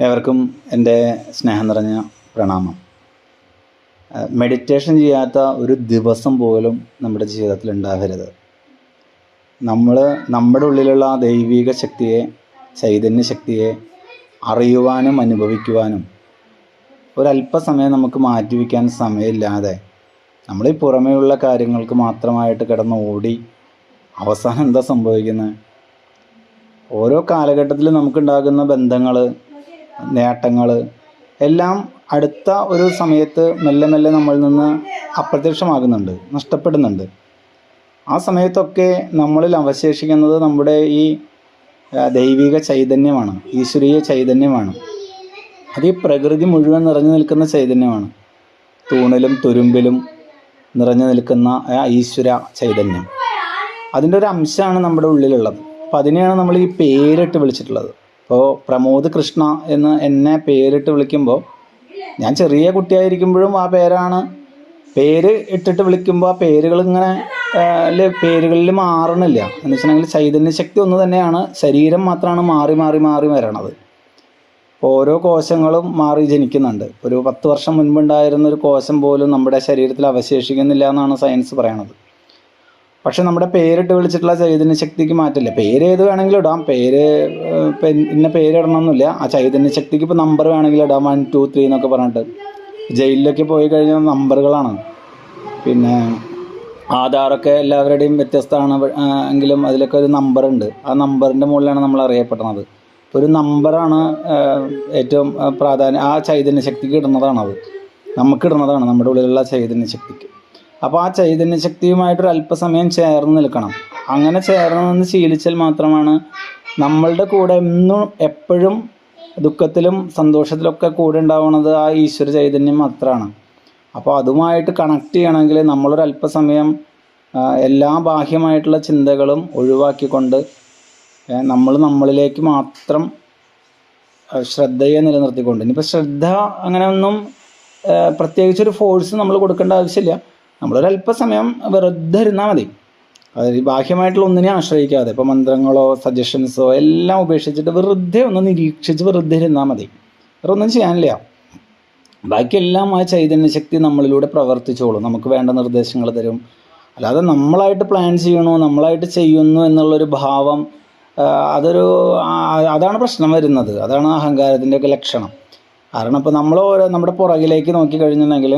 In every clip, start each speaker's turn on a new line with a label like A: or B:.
A: ഏവർക്കും എൻ്റെ സ്നേഹം നിറഞ്ഞ പ്രണാമം. മെഡിറ്റേഷൻ ചെയ്യാത്ത ഒരു ദിവസം പോലും നമ്മുടെ ജീവിതത്തിൽ ഉണ്ടാകരുത്. നമ്മുടെ ഉള്ളിലുള്ള ആ ദൈവിക ശക്തിയെ, ചൈതന്യ ശക്തിയെ അറിയുവാനും അനുഭവിക്കുവാനും ഒരല്പസമയം നമുക്ക് മാറ്റിവെക്കാൻ സമയമില്ലാതെ നമ്മളീ പുറമേയുള്ള കാര്യങ്ങൾക്ക് മാത്രമായിട്ട് കിടന്ന് ഓടി അവസാനം എന്താ സംഭവിക്കുന്നത്? ഓരോ കാലഘട്ടത്തിലും നമുക്കുണ്ടാകുന്ന ബന്ധങ്ങൾ, നേട്ടങ്ങൾ എല്ലാം അടുത്ത ഒരു സമയത്ത് മെല്ലെ മെല്ലെ നമ്മളിൽ നിന്ന് അപ്രത്യക്ഷമാകുന്നുണ്ട്, നഷ്ടപ്പെടുന്നുണ്ട്. ആ സമയത്തൊക്കെ നമ്മളിൽ അവശേഷിക്കുന്നത് നമ്മുടെ ഈ ദൈവിക ചൈതന്യമാണ്, ഈശ്വരീയ ചൈതന്യമാണ്. അത് ഈ പ്രകൃതി മുഴുവൻ നിറഞ്ഞു നിൽക്കുന്ന ചൈതന്യമാണ്. തൂണിലും തുരുമ്പിലും നിറഞ്ഞു നിൽക്കുന്ന ആ ഈശ്വര ചൈതന്യം, അതിൻ്റെ ഒരു അംശമാണ് നമ്മുടെ ഉള്ളിലുള്ളത്. അപ്പം അതിനെയാണ് നമ്മൾ ഈ പേരിട്ട് വിളിച്ചിട്ടുള്ളത്. ഇപ്പോൾ പ്രമോദ് കൃഷ്ണ എന്ന് എന്നെ പേരിട്ട് വിളിക്കുമ്പോൾ, ഞാൻ ചെറിയ കുട്ടിയായിരിക്കുമ്പോഴും ആ പേരാണ്. പേര് ഇട്ടിട്ട് വിളിക്കുമ്പോൾ ആ പേരുകളിങ്ങനെ പേരുകളിൽ മാറണില്ല. എന്ന് വെച്ചിട്ടുണ്ടെങ്കിൽ ചൈതന്യശക്തി ഒന്ന് തന്നെയാണ്, ശരീരം മാത്രമാണ് മാറി മാറി മാറി വരണത്. ഓരോ കോശങ്ങളും മാറി ജനിക്കുന്നുണ്ട്. ഒരു 10 വർഷം മുൻപുണ്ടായിരുന്ന ഒരു കോശം പോലും നമ്മുടെ ശരീരത്തിൽ അവശേഷിക്കുന്നില്ല എന്നാണ് സയൻസ് പറയണത്. പക്ഷെ നമ്മുടെ പേരിട്ട് വിളിച്ചിട്ടുള്ള ചൈതന്യശക്തിക്ക് മാറ്റില്ല. പേര് ഏത് വേണമെങ്കിലും ഇടാം, പേര് ഇന്ന പേരിടണമെന്നില്ല. ആ ചൈതന്യശക്തിക്ക് ഇപ്പോൾ നമ്പർ വേണമെങ്കിലും ഇടാം, 1 2 3 എന്നൊക്കെ പറഞ്ഞിട്ട്. ജയിലിലൊക്കെ പോയി കഴിഞ്ഞാൽ നമ്പറുകളാണ്. പിന്നെ ആധാറൊക്കെ എല്ലാവരുടെയും വ്യത്യസ്തമാണ് എങ്കിലും അതിലൊക്കെ ഒരു നമ്പറുണ്ട്. ആ നമ്പറിൻ്റെ മുകളിലാണ് നമ്മൾ അറിയപ്പെടുന്നത്. ഒരു നമ്പറാണ് ഏറ്റവും പ്രാധാന്യം. ആ ചൈതന്യശക്തിക്ക് ഇടുന്നതാണത്, നമുക്കിടുന്നതാണ് നമ്മുടെ ഉള്ളിലുള്ള ചൈതന്യശക്തിക്ക്. അപ്പോൾ ആ ചൈതന്യശക്തിയുമായിട്ടൊരു അല്പസമയം ചേർന്ന് നിൽക്കണം. അങ്ങനെ ചേർന്ന് നിന്ന് ശീലിച്ചാൽ മാത്രമാണ് നമ്മളുടെ കൂടെ എന്നും എപ്പോഴും ദുഃഖത്തിലും സന്തോഷത്തിലൊക്കെ കൂടെ ഉണ്ടാവുന്നത് ആ ഈശ്വര ചൈതന്യം മാത്രമാണ്. അപ്പോൾ അതുമായിട്ട് കണക്ട് ചെയ്യണമെങ്കിൽ നമ്മളൊരു അല്പസമയം എല്ലാ ബാഹ്യമായിട്ടുള്ള ചിന്തകളും ഒഴിവാക്കിക്കൊണ്ട് നമ്മൾ നമ്മളിലേക്ക് മാത്രം ശ്രദ്ധയെ നിലനിർത്തിക്കൊണ്ട്, ഇനിയിപ്പോൾ ശ്രദ്ധ അങ്ങനെ ഒന്നും പ്രത്യേകിച്ചൊരു ഫോഴ്സ് നമ്മൾ കൊടുക്കേണ്ട ആവശ്യമില്ല. നമ്മളൊരല്പസമയം വെറുതെ ഇരുന്നാൽ മതി. അതായത് ഈ ബാഹ്യമായിട്ടുള്ള ഒന്നിനെ ആശ്രയിക്കാതെ, ഇപ്പോൾ മന്ത്രങ്ങളോ സജഷൻസോ എല്ലാം ഉപേക്ഷിച്ചിട്ട് വെറുതെ ഒന്ന് നിരീക്ഷിച്ച് വെറുതെ ഇരുന്നാൽ മതി. വേറെ ഒന്നും ചെയ്യാനില്ല. ബാക്കിയെല്ലാം ആ ചൈതന്യശക്തി നമ്മളിലൂടെ പ്രവർത്തിച്ചോളും, നമുക്ക് വേണ്ട നിർദ്ദേശങ്ങൾ തരും. അല്ലാതെ നമ്മളായിട്ട് പ്ലാൻ ചെയ്യണോ, നമ്മളായിട്ട് ചെയ്യുന്നു എന്നുള്ളൊരു ഭാവം, അതാണ് പ്രശ്നം വരുന്നത്. അതാണ് അഹങ്കാരത്തിൻ്റെയൊക്കെ ലക്ഷണം. കാരണം ഇപ്പോൾ നമ്മുടെ പുറകിലേക്ക് നോക്കിക്കഴിഞ്ഞിട്ടുണ്ടെങ്കിൽ,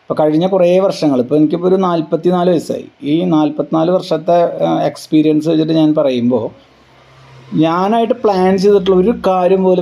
A: ഇപ്പോൾ കഴിഞ്ഞ കുറേ വർഷങ്ങൾ, ഇപ്പോൾ എനിക്കിപ്പോൾ ഒരു 44 വയസ്സായി. ഈ 44 വർഷത്തെ എക്സ്പീരിയൻസ് വെച്ചിട്ട് ഞാൻ പറയുമ്പോൾ, ഞാനായിട്ട് പ്ലാൻ ചെയ്തിട്ടുള്ള ഒരു കാര്യം പോലും